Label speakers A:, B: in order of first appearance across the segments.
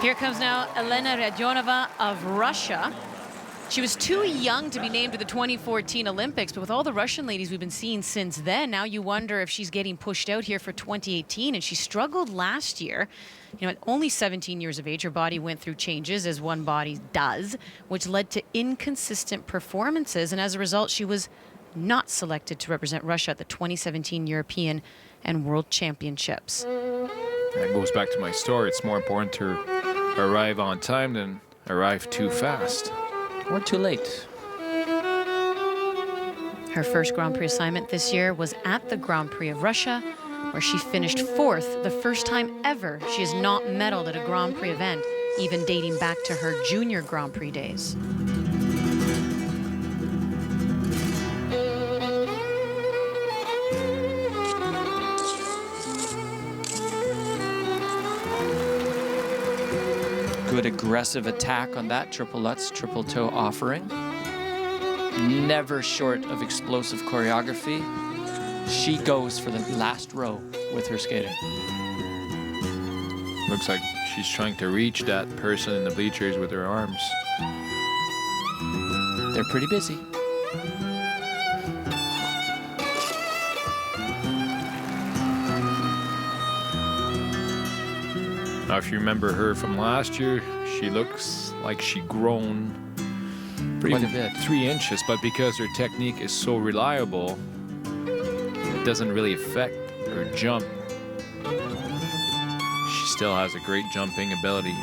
A: Here comes now Elena Radionova of Russia. She was too young to be named to the 2014 Olympics, but with all the Russian ladies we've been seeing since then, now you wonder if she's getting pushed out here for 2018. And she struggled last year. You know, at only 17 years of age, her body went through changes, as one body does, which led to inconsistent performances. And as a result, she was not selected to represent Russia at the 2017 European and World Championships.
B: That goes back to my story. It's more important to arrive on time than arrive too fast.
C: Or too late.
A: Her first Grand Prix assignment this year was at the Grand Prix of Russia, where she finished fourth, the first time ever she has not medaled at a Grand Prix event, even dating back to her junior Grand Prix days.
C: Good aggressive attack on that triple Lutz, triple toe offering. Never short of explosive choreography. She goes for the last row with her skating.
B: Looks like she's trying to reach that person in the bleachers with her arms.
C: They're pretty busy.
B: Now, if you remember her from last year, she looks like she grown
C: Quite a bit.
B: 3 inches, but because her technique is so reliable, it doesn't really affect her jump. She still has a great jumping ability.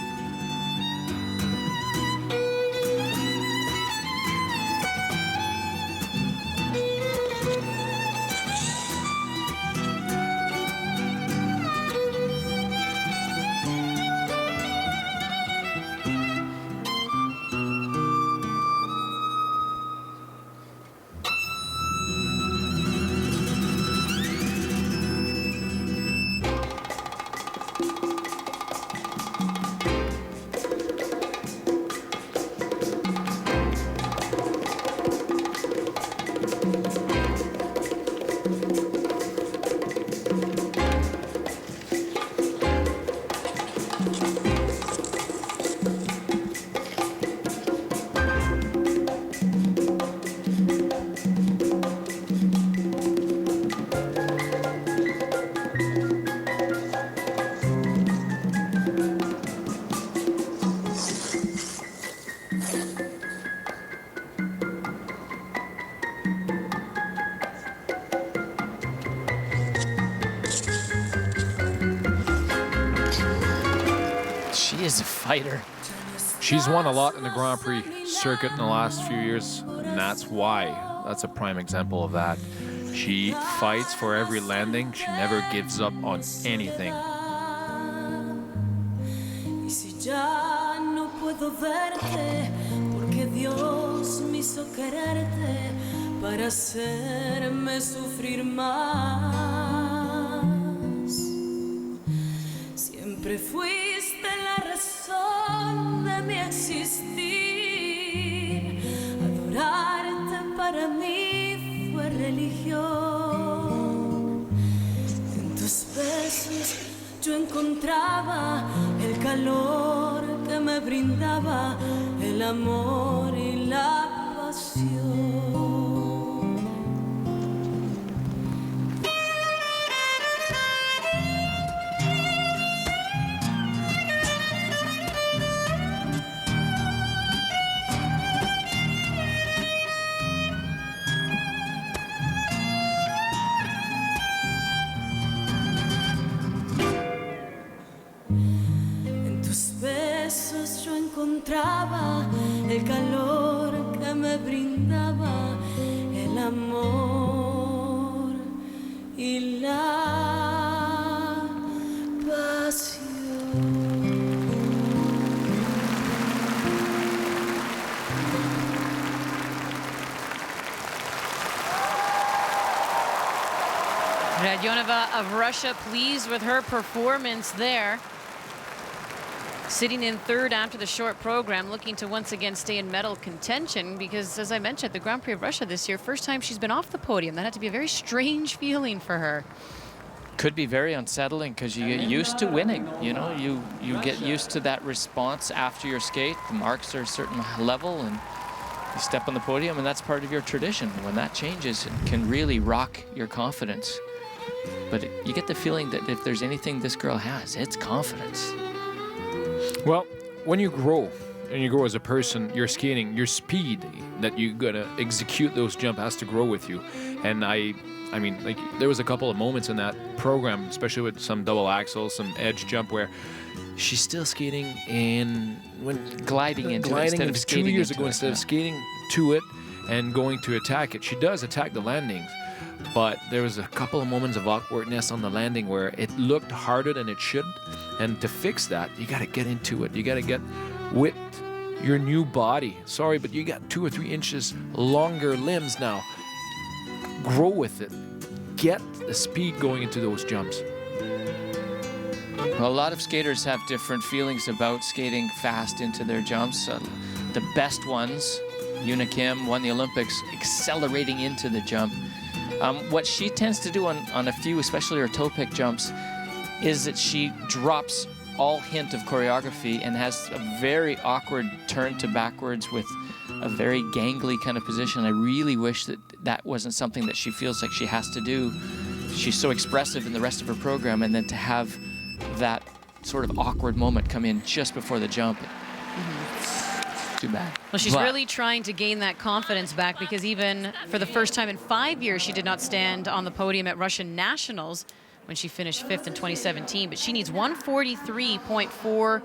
C: She is a fighter.
B: She's won a lot in the Grand Prix circuit in the last few years, and that's why. That's a prime example of that. She fights for every landing. She never gives up on anything.
D: Siempre fuiste la razón de mi existir. Adorarte para mí fue religión. En tus besos yo encontraba el calor que me brindaba el amor y la pasión. Yo encontraba el calor que me brindaba el amor y la pasión.
A: Radionova of Russia pleased with her performance there. Sitting in third after the short program, looking to once again stay in medal contention because, as I mentioned, the Grand Prix of Russia this year, first time she's been off the podium. That had to be a very strange feeling for her.
C: Could be very unsettling because you get used to winning. You know, you get used to that response after your skate. The marks are a certain level, and you step on the podium, and that's part of your tradition. When that changes, it can really rock your confidence. But you get the feeling that if there's anything this girl has, it's confidence.
B: Well, when you grow, and you grow as a person, your skating, your speed that you gotta execute those jumps has to grow with you. And I mean, like, there was a couple of moments in that program, especially with some double axels, some edge jump, where she's still skating and
C: Gliding into it instead of skating
B: 2 years
C: into
B: ago,
C: it,
B: instead
C: yeah.
B: of skating to it and going to attack it. She does attack the landings, but there was a couple of moments of awkwardness on the landing where it looked harder than it should. And to fix that, you got to get into it. You got to get with your new body. Sorry, but you got 2 or 3 inches longer limbs now. Grow with it. Get the speed going into those jumps.
C: Well, a lot of skaters have different feelings about skating fast into their jumps. The best ones, Yuna Kim, won the Olympics accelerating into the jump. What she tends to do on a few, especially her toe pick jumps, is that she drops all hint of choreography and has a very awkward turn to backwards with a very gangly kind of position. I really wish that that wasn't something that she feels like she has to do. She's so expressive in the rest of her program, and then to have that sort of awkward moment come in just before the jump. Too bad.
A: Well, she's
C: But
A: really trying to gain that confidence back, because even for the first time in 5 years, she did not stand on the podium at Russian Nationals when she finished 5th in 2017. But she needs 143.41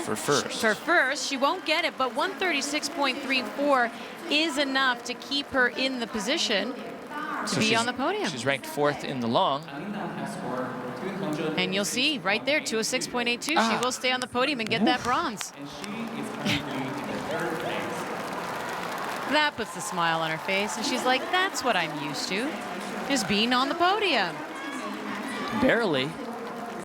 C: for first.
A: For first, she won't get it, but 136.34 is enough to keep her in the position to be on the podium.
C: She's ranked 4th in the long.
A: And you'll see right there, 206.82. She will stay on the podium and get that bronze. That puts the smile on her face, and she's like, that's what I'm used to, is being on the podium.
C: Barely,